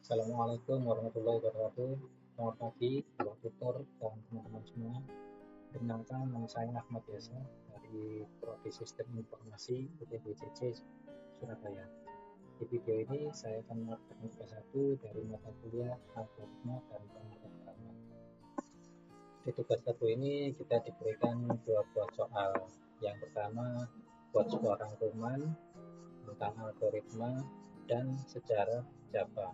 Assalamualaikum warahmatullahi wabarakatuh. Selamat pagi, Bapak Tutor dan teman-teman semua. Perkenalkan, nama saya Ahmad Yasa dari Prodi Sistem Informasi UTBCC Surabaya. Di video ini saya akan mengerjakan tugas 1 dari mata kuliah algoritma dan pemrograman. Di tugas 1 ini kita diberikan dua buah soal. Yang pertama, buat sebuah rangkuman tentang algoritma dan sejarah Java.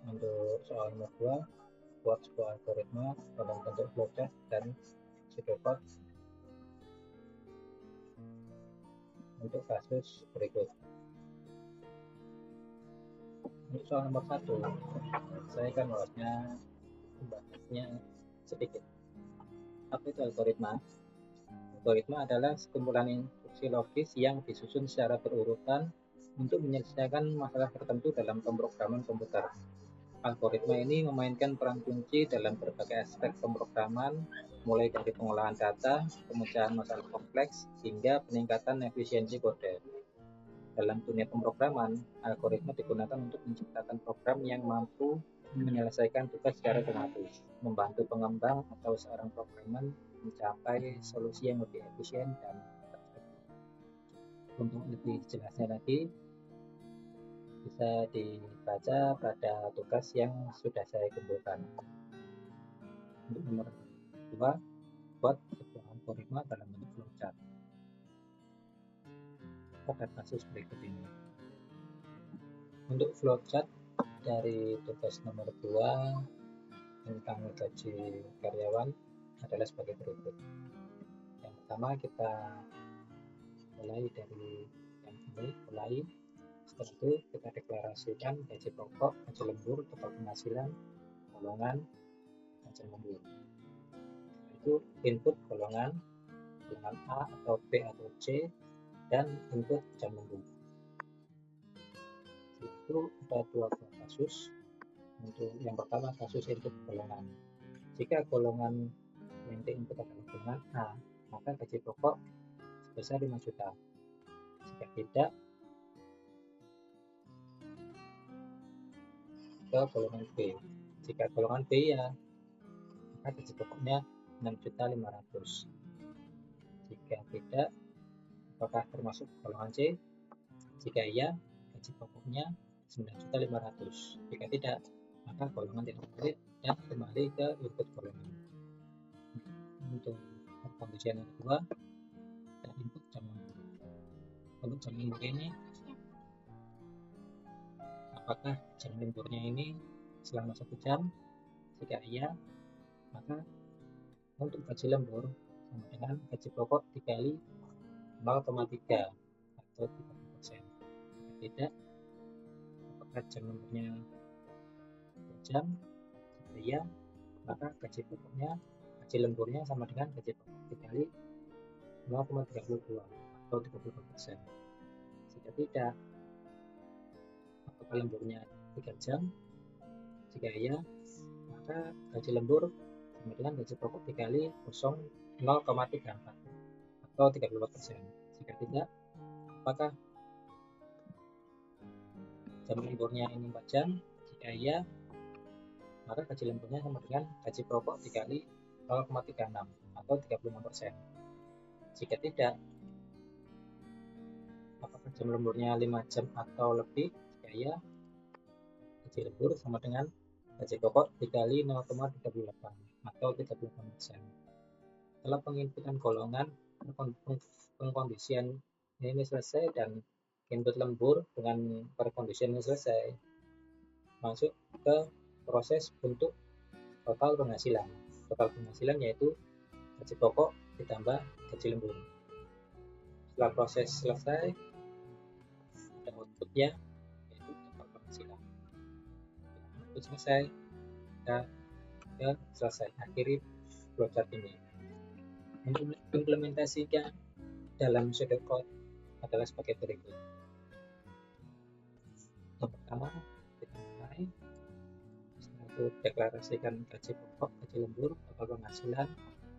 Untuk soal nomor 2, buat sebuah algoritma dalam bentuk flowchart dan pseudocode untuk kasus berikut. Untuk soal nomor 1, saya akan membahasnya sedikit. Apa itu algoritma? Algoritma adalah sekumpulan instruksi logis yang disusun secara berurutan untuk menyelesaikan masalah tertentu dalam pemrograman komputer. Algoritma ini memainkan peran kunci dalam berbagai aspek pemrograman, mulai dari pengolahan data, pemecahan masalah kompleks, hingga peningkatan efisiensi kode. Dalam dunia pemrograman, algoritma digunakan untuk menciptakan program yang mampu menyelesaikan tugas secara otomatis, membantu pengembang atau seorang programmer mencapai solusi yang lebih efisien dan terstruktur. Untuk lebih jelasnya lagi, bisa dibaca pada tugas yang sudah saya kumpulkan. Untuk nomor 2, buat sebuah algoritma dalam bentuk flowchart pada kasus berikut ini. Untuk flowchart dari tugas nomor 2 tentang gaji karyawan adalah sebagai berikut. Yang pertama, kita mulai dari yang ini, setelah itu kita deklarasikan gaji pokok, gaji lembur, total penghasilan, golongan, gaji lembur. Itu input golongan A atau B atau C, dan input jam lembur. Itu ada dua kasus. Untuk yang pertama, kasus input golongan. Jika golongan yang diinput adalah golongan A, maka gaji pokok sebesar 5 juta. Jika tidak, ke golongan B. Jika golongan B, ya maka gaji pokoknya 6.500.000. Jika tidak, apakah termasuk golongan C? Jika iya, gaji pokoknya 9.500.000. Jika tidak, maka golongan tidak valid dan kembali ke input golongan. Untuk pembuktian yang kedua, dan input jam lembur. Untuk jam lembur ini, apakah jam lemburnya ini selama 1 jam? Jika iya, maka untuk gaji lembur sama dengan gaji pokok dikali 0,3 atau 30%. Jika tidak, apakah jam lemburnya per jam? Jika iya, maka gaji lemburnya sama dengan gaji pokok dikali 0,32 atau 30%. Jika tidak, apakah lemburnya 3 jam? Jika iya, maka gaji lembur sama dengan gaji pokok dikali 0,34 atau 34%. Jika tidak, apakah jam lemburnya ini 4 jam? Jika iya, maka gaji lemburnya sama dengan gaji pokok dikali 0,36 atau 35%. Jika tidak, apakah jam lemburnya 5 jam atau lebih? Jika iya, gaji lembur sama dengan gaji pokok dikali 0,38 atau 38%. Setelah penginputan golongan, pengkondisian ini selesai dan input lembur dengan perkondisian ini selesai, masuk ke proses untuk total penghasilan. Total penghasilan yaitu gaji pokok ditambah gaji lembur. Setelah proses selesai, ada outputnya yaitu total penghasilan. Output selesai, kita selesai akhiri flowchart ini. Untuk implementasinya dalam pseudocode adalah sebagai berikut. Yang pertama, kita mulai. Setelah itu deklarasikan gaji pokok, gaji lembur, total penghasilan,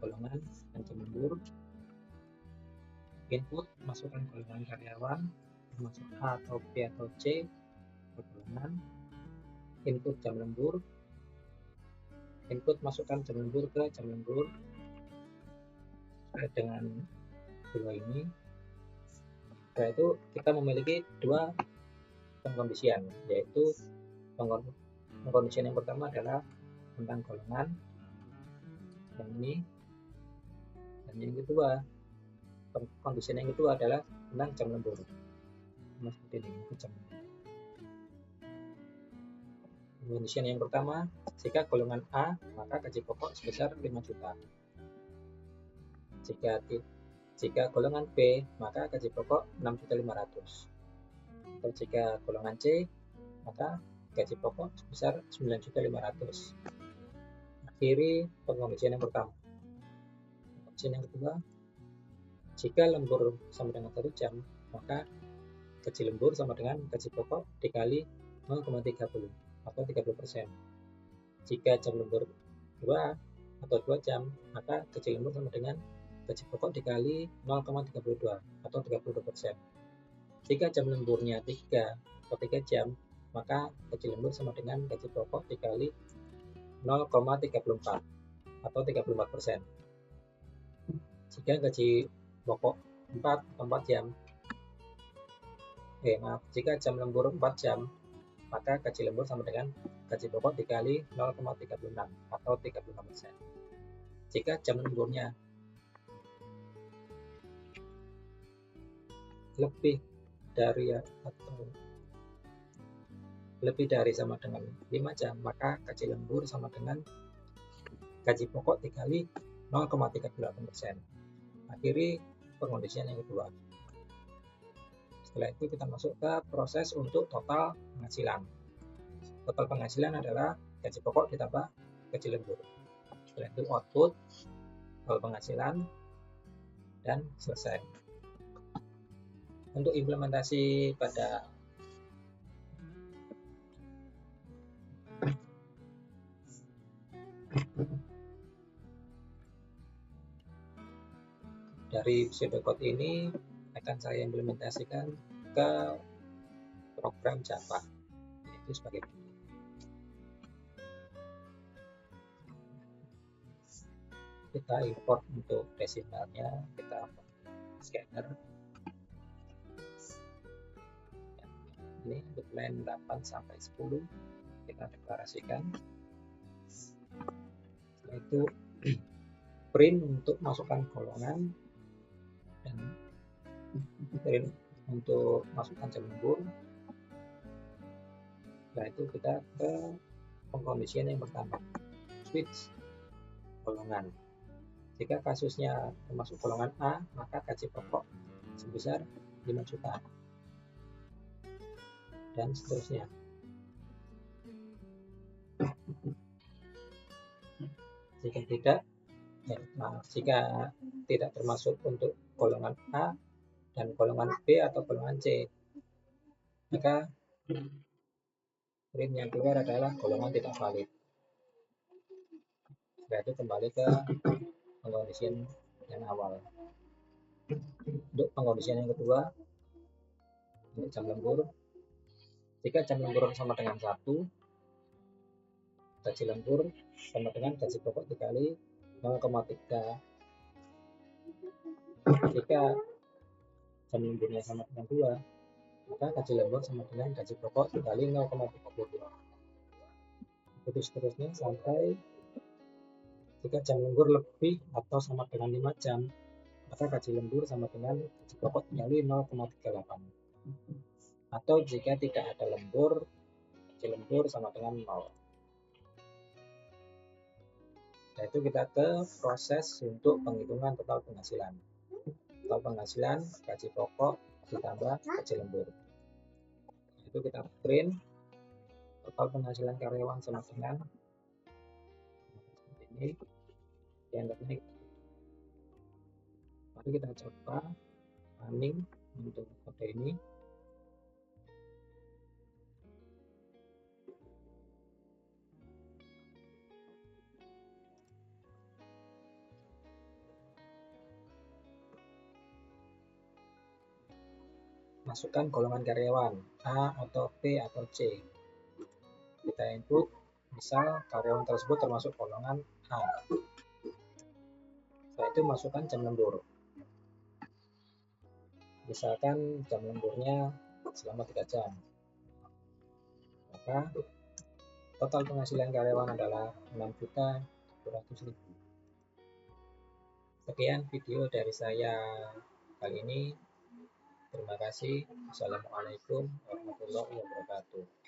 golongan, dan jam lembur. Input, masukkan golongan karyawan, termasuk A atau B atau C, golongan. input jam lembur, input masukkan jam lembur ke jam lembur dengan dua ini. Setelah itu kita memiliki dua pengkondisian, yaitu pengkondisian yang pertama adalah tentang golongan yang ini, dan yang kedua pengkondisian yang kedua adalah tentang jam lembur. Seperti ini, jam lembur. Pengkondisian yang pertama, jika golongan A maka gaji pokok sebesar 5 juta. Jika golongan B maka gaji pokok 6.500.000. Atau jika golongan C maka gaji pokok sebesar 9.500.000. Akhiri pengkondisian yang pertama. Pengkondisian yang kedua, jika lembur sama dengan 1 jam maka gaji lembur sama dengan gaji pokok dikali 0,30 atau 30%. Jika jam lembur 2 atau 2 jam maka gaji lembur sama dengan gaji pokok dikali 0,32 atau 32%. Jika jam lemburnya 3 atau 3 jam maka gaji lembur sama dengan gaji pokok dikali 0,34 atau 34%. Jika gaji pokok 4 atau 4 jam jika jam lembur 4 jam maka gaji lembur sama dengan gaji pokok dikali 0,36 atau 35%. Jika jam lemburnya lebih dari sama dengan 5 jam maka gaji lembur sama dengan gaji pokok dikali 0,38%. Akhiri pengkondisian yang kedua. Setelah itu kita masuk ke proses untuk total penghasilan. Total penghasilan adalah gaji pokok ditambah gaji lembur. Setelah itu output, total penghasilan, dan selesai. Untuk implementasi pada dari pseudocode ini akan saya implementasikan ke program Java, yaitu sebagai berikut. Kita import untuk desimalnya, kita scanner. Ini untuk line 8 sampai 10 kita deklarasikan. Setelah itu print untuk masukkan golongan dan print untuk masukkan jam lembur. Setelah itu kita ke pengkondisian yang pertama, switch golongan. Jika kasusnya termasuk golongan A maka gaji pokok sebesar 5 juta dan seterusnya. Jika tidak termasuk untuk golongan A dan golongan B atau golongan C, maka print yang keluar adalah golongan tidak valid. Setelah itu kembali ke pengkondisian yang awal. Untuk pengkondisian yang kedua, untuk jam lembur, jika jam lembur sama dengan 1, gaji lembur sama dengan gaji pokok dikali 0,3. Jika jam lemburnya sama dengan 2, maka gaji lembur sama dengan gaji pokok dikali 0,32. Begitu seterusnya sampai jika jam lembur lebih atau sama dengan 5 jam, maka gaji lembur sama dengan gaji pokok dikali 0,38. Atau jika tidak ada lembur, gaji lembur sama dengan 0. Setelah itu kita ke proses untuk penghitungan total penghasilan. Total penghasilan gaji pokok ditambah gaji lembur. Itu kita print total penghasilan karyawan sama dengan seperti ini. Dianggapnya mari kita coba running untuk kode ini. Masukkan golongan karyawan A atau B atau C. kita input, misal karyawan tersebut termasuk golongan A. Setelah itu masukkan jam lembur. Misalkan jam lemburnya selama 3 jam. Maka total penghasilan karyawan adalah 6.200.000. Sekian video dari saya kali ini. Terima kasih. Assalamualaikum warahmatullahi wabarakatuh.